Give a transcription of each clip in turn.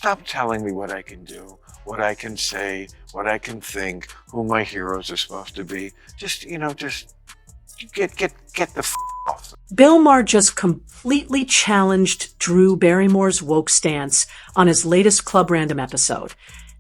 Stop telling me what I can do, what I can say, what I can think, who my heroes are supposed to be. Just get the f off. Bill Maher just completely challenged Drew Barrymore's woke stance on his latest Club Random episode,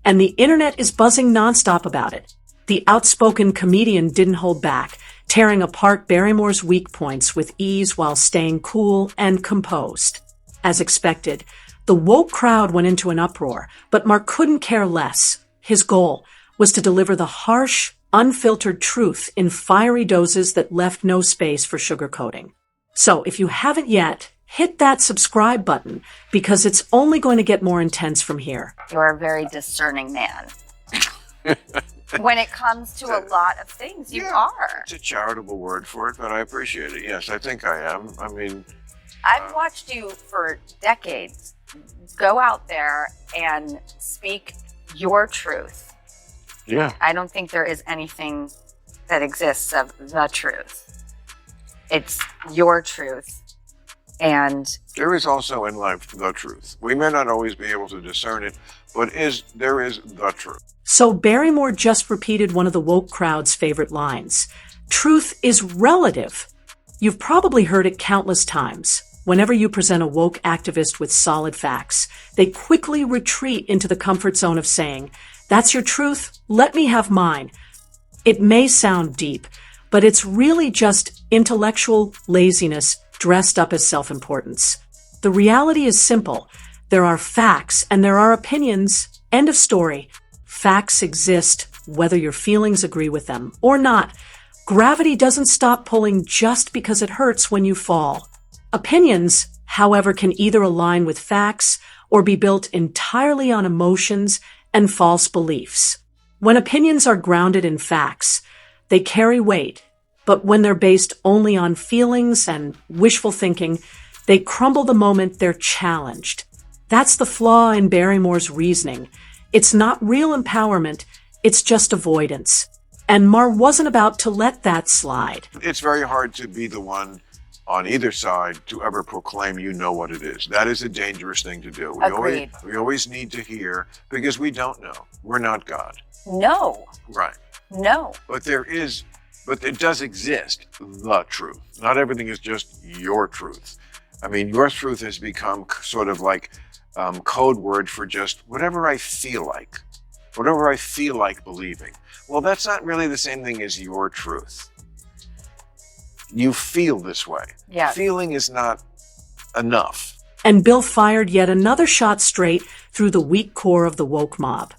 and the internet is buzzing nonstop about it. The outspoken comedian didn't hold back, tearing apart Barrymore's weak points with ease while staying cool and composed. As expected, the woke crowd went into an uproar, but Maher couldn't care less. His goal was to deliver the harsh, unfiltered truth in fiery doses that left no space for sugarcoating. So if you haven't yet, hit that subscribe button because it's only going to get more intense from here. You're a very discerning man. When it comes to a lot of things, you are. It's a charitable word for it, but I appreciate it. Yes, I think I am. I mean, I've watched you for decades go out there and speak your truth. yeah. I don't think there is anything that exists of the truth. It's your truth. And There is also in life the truth. We may not always be able to discern it, but there is the truth. So Barrymore just repeated one of the woke crowd's favorite lines. Truth is relative. You've probably heard it countless times. Whenever you present a woke activist with solid facts, they quickly retreat into the comfort zone of saying, "That's your truth, let me have mine." It may sound deep, but it's really just intellectual laziness dressed up as self-importance. The reality is simple. There are facts and there are opinions. End of story. Facts exist, whether your feelings agree with them or not. Gravity doesn't stop pulling just because it hurts when you fall. Opinions, however, can either align with facts or be built entirely on emotions and false beliefs. When opinions are grounded in facts, they carry weight, but when they're based only on feelings and wishful thinking, they crumble the moment they're challenged. That's the flaw in Barrymore's reasoning. It's not real empowerment, it's just avoidance. And Maher wasn't about to let that slide. It's very hard to be the one on either side to ever proclaim you know what it is. That is a dangerous thing to do. Agreed. We always need to hear, because we don't know. We're not God. no, Right. no. But it does exist, the truth. Not everything is just your truth. I mean, your truth has become sort of like code word for just whatever I feel like believing. Well, that's not really the same thing as your truth. You feel this way. Yeah. Feeling is not enough. And Bill fired yet another shot straight through the weak core of the woke mob,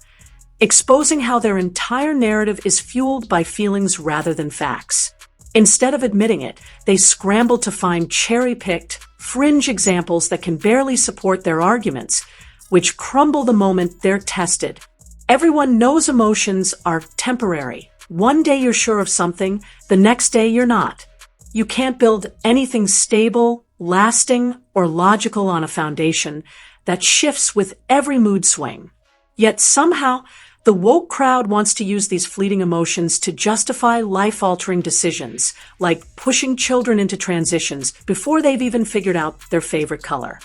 exposing how their entire narrative is fueled by feelings rather than facts. Instead of admitting it, they scramble to find cherry-picked, fringe examples that can barely support their arguments, which crumble the moment they're tested. Everyone knows emotions are temporary. One day you're sure of something, the next day you're not. You can't build anything stable, lasting, or logical on a foundation that shifts with every mood swing. Yet somehow, the woke crowd wants to use these fleeting emotions to justify life-altering decisions, like pushing children into transitions before they've even figured out their favorite color.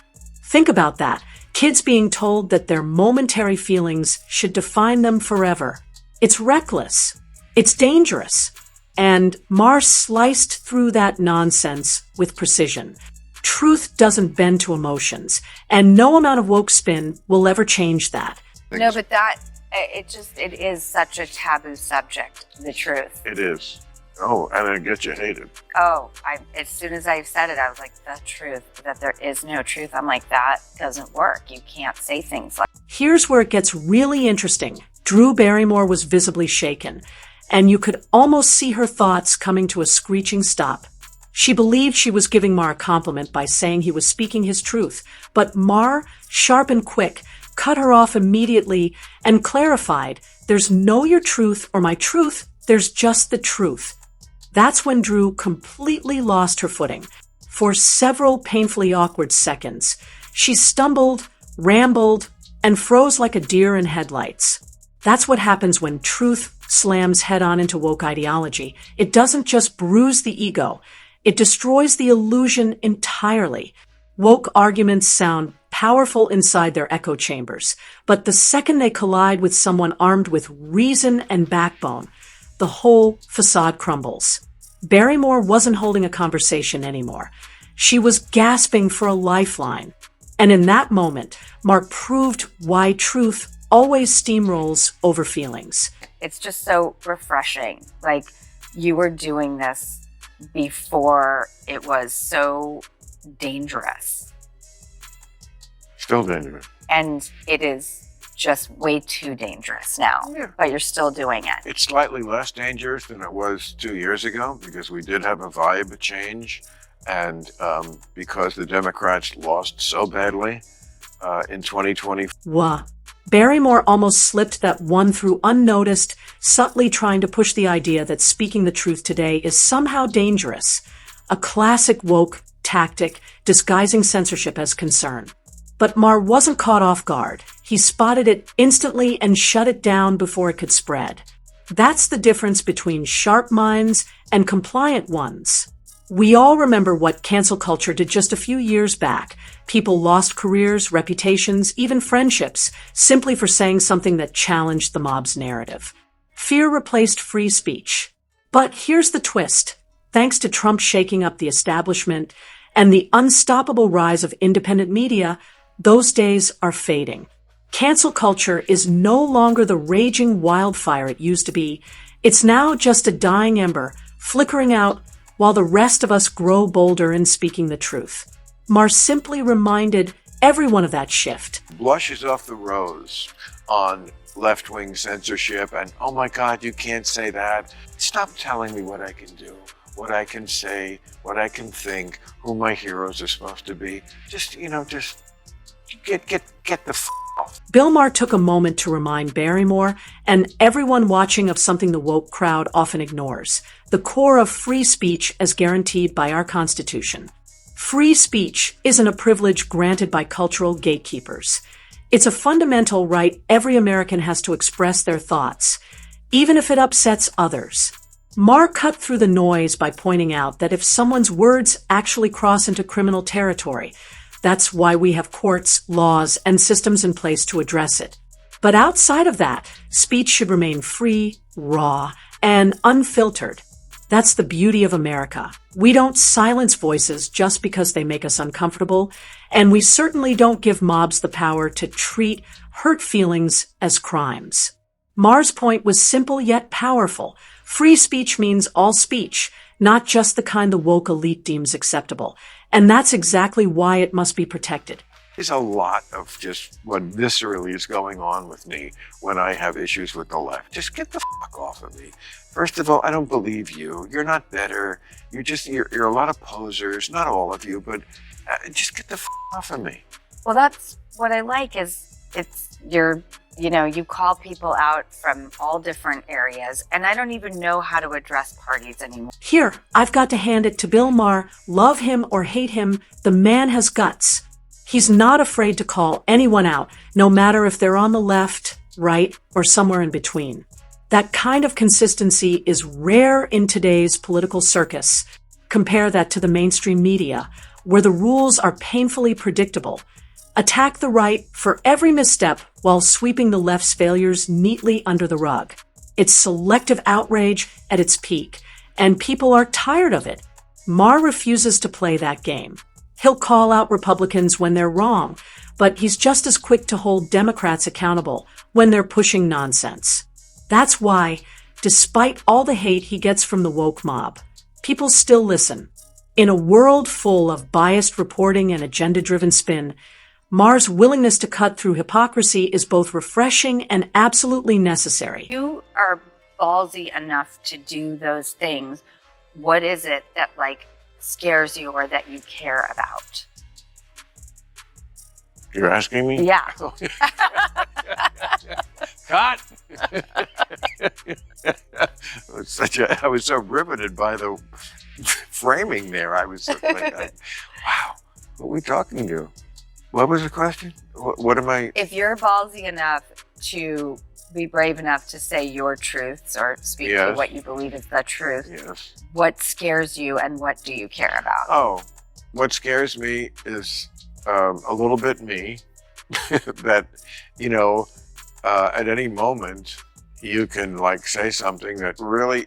Think about that. Kids being told that their momentary feelings should define them forever. It's reckless. It's dangerous. And Maher sliced through that nonsense with precision. Truth doesn't bend to emotions, and no amount of woke spin will ever change that. No, but it is such a taboo subject, the truth. It is. Oh, and it gets you hated. Oh, as soon as I said it, I was like, the truth, that there is no truth. I'm like, that doesn't work. You can't say things like. Here's where it gets really interesting. Drew Barrymore was visibly shaken, and you could almost see her thoughts coming to a screeching stop. She believed she was giving Maher a compliment by saying he was speaking his truth, but Maher, sharp and quick, cut her off immediately and clarified, "There's no your truth or my truth, there's just the truth." That's when Drew completely lost her footing. For several painfully awkward seconds, she stumbled, rambled, and froze like a deer in headlights. That's what happens when truth slams head-on into woke ideology. It doesn't just bruise the ego, it destroys the illusion entirely. Woke arguments sound powerful inside their echo chambers, but the second they collide with someone armed with reason and backbone, the whole facade crumbles. Barrymore wasn't holding a conversation anymore. She was gasping for a lifeline. And in that moment, Mark proved why truth always steamrolls over feelings. It's just so refreshing. Like, you were doing this before it was so dangerous. Still dangerous. And it is just way too dangerous now, but you're still doing it. It's slightly less dangerous than it was 2 years ago because we did have a vibe change. And because the Democrats lost so badly in 2020. Wah. Barrymore almost slipped that one through unnoticed, subtly trying to push the idea that speaking the truth today is somehow dangerous. A classic woke tactic disguising censorship as concern. But Maher wasn't caught off guard. He spotted it instantly and shut it down before it could spread. That's the difference between sharp minds and compliant ones. We all remember what cancel culture did just a few years back. People lost careers, reputations, even friendships, simply for saying something that challenged the mob's narrative. Fear replaced free speech. But here's the twist. Thanks to Trump shaking up the establishment and the unstoppable rise of independent media, those days are fading. Cancel culture is no longer the raging wildfire it used to be. It's now just a dying ember, flickering out while the rest of us grow bolder in speaking the truth. Maher simply reminded everyone of that shift. Blushes off the rose on left-wing censorship and, oh my God, you can't say that. Stop telling me what I can do, what I can say, what I can think, who my heroes are supposed to be. Just get the f*** off. Bill Maher took a moment to remind Barrymore and everyone watching of something the woke crowd often ignores: the core of free speech as guaranteed by our Constitution. Free speech isn't a privilege granted by cultural gatekeepers. It's a fundamental right every American has to express their thoughts, even if it upsets others. Maher cut through the noise by pointing out that if someone's words actually cross into criminal territory, that's why we have courts, laws, and systems in place to address it. But outside of that, speech should remain free, raw, and unfiltered. That's the beauty of America. We don't silence voices just because they make us uncomfortable, and we certainly don't give mobs the power to treat hurt feelings as crimes. Maher's point was simple yet powerful. Free speech means all speech, not just the kind the woke elite deems acceptable. And that's exactly why it must be protected. There's a lot of just what viscerally is going on with me when I have issues with the left. Just get the fuck off of me. First of all, I don't believe you. You're not better. You're a lot of posers. Not all of you, but just get the fuck off of me. Well, that's what I like is you call people out from all different areas, and I don't even know how to address parties anymore. Here, I've got to hand it to Bill Maher. Love him or hate him, the man has guts. He's not afraid to call anyone out, no matter if they're on the left, right, or somewhere in between. That kind of consistency is rare in today's political circus. Compare that to the mainstream media, where the rules are painfully predictable. Attack the right for every misstep while sweeping the left's failures neatly under the rug. It's selective outrage at its peak, and people are tired of it. Maher refuses to play that game. He'll call out Republicans when they're wrong, but he's just as quick to hold Democrats accountable when they're pushing nonsense. That's why, despite all the hate he gets from the woke mob, people still listen. In a world full of biased reporting and agenda-driven spin, Maher's willingness to cut through hypocrisy is both refreshing and absolutely necessary. You are ballsy enough to do those things. What is it that scares you or that you care about? You're asking me? Yeah. Cut! I was so riveted by the framing there. I was like, wow, what are we talking to? What was the question? What am I? If you're ballsy enough to be brave enough to say your truths or speak to what you believe is the truth, what scares you and what do you care about? Oh, what scares me is a little bit me, that, you know, at any moment you can like say something that really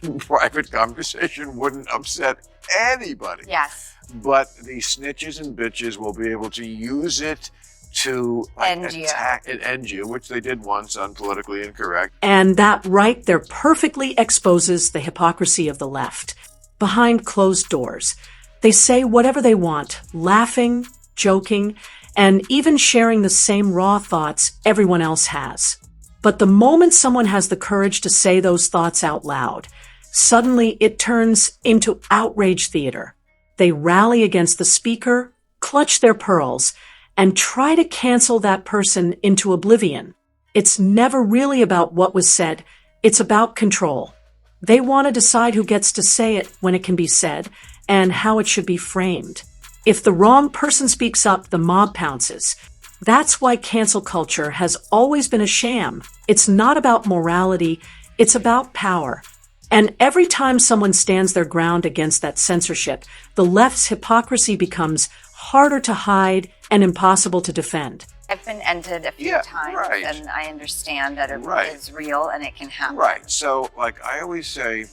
in private conversation wouldn't upset anybody. Yes. But the snitches and bitches will be able to use it to like, attack and end you, which they did once on Politically Incorrect. And that right there perfectly exposes the hypocrisy of the left. Behind closed doors, they say whatever they want, laughing, joking, and even sharing the same raw thoughts everyone else has. But the moment someone has the courage to say those thoughts out loud, suddenly it turns into outrage theater. They rally against the speaker, clutch their pearls, and try to cancel that person into oblivion. It's never really about what was said. It's about control. They want to decide who gets to say it when it can be said and how it should be framed. If the wrong person speaks up, the mob pounces. That's why cancel culture has always been a sham. It's not about morality, it's about power. And every time someone stands their ground against that censorship, the left's hypocrisy becomes harder to hide and impossible to defend. I've been ended a few times, right. and I understand that it is real and it can happen. Right. So, like I always say,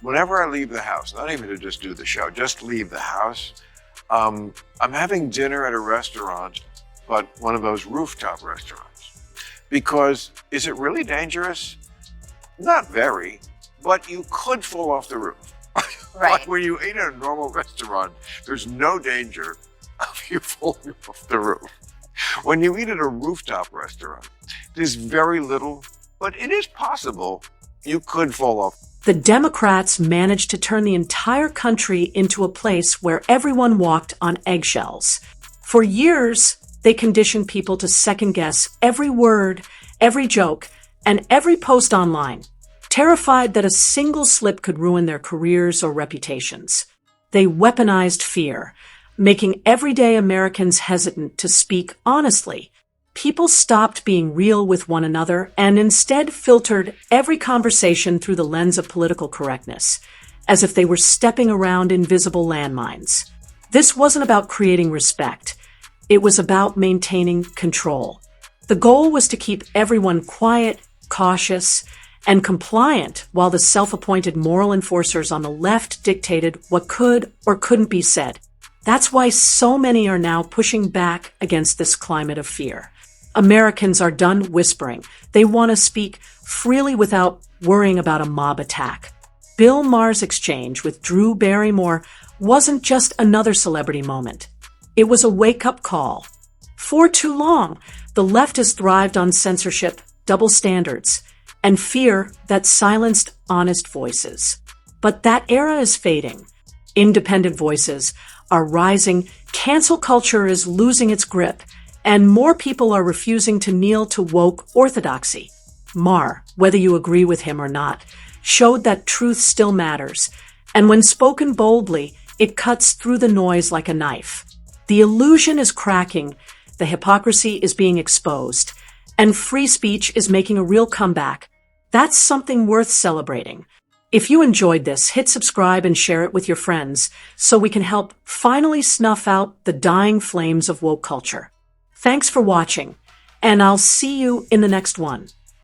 whenever I leave the house, not even to just do the show, just leave the house, I'm having dinner at a restaurant, but one of those rooftop restaurants. Because is it really dangerous? Not very, but you could fall off the roof. Right. Like when you eat at a normal restaurant, there's no danger of you falling off the roof. When you eat at a rooftop restaurant, there's very little, but it is possible you could fall off. The Democrats managed to turn the entire country into a place where everyone walked on eggshells. For years, they conditioned people to second-guess every word, every joke, and every post online, terrified that a single slip could ruin their careers or reputations. They weaponized fear, making everyday Americans hesitant to speak honestly. People stopped being real with one another and instead filtered every conversation through the lens of political correctness, as if they were stepping around invisible landmines. This wasn't about creating respect. It was about maintaining control. The goal was to keep everyone quiet, cautious, and compliant while the self-appointed moral enforcers on the left dictated what could or couldn't be said. That's why so many are now pushing back against this climate of fear. Americans are done whispering. They want to speak freely without worrying about a mob attack. Bill Maher's exchange with Drew Barrymore wasn't just another celebrity moment. It was a wake-up call. For too long, the left has thrived on censorship, double standards, and fear that silenced honest voices. But that era is fading. Independent voices are rising, cancel culture is losing its grip, and more people are refusing to kneel to woke orthodoxy. Maher, whether you agree with him or not, showed that truth still matters, and when spoken boldly, it cuts through the noise like a knife. The illusion is cracking, the hypocrisy is being exposed, and free speech is making a real comeback. That's something worth celebrating. If you enjoyed this, hit subscribe and share it with your friends so we can help finally snuff out the dying flames of woke culture. Thanks for watching, and I'll see you in the next one.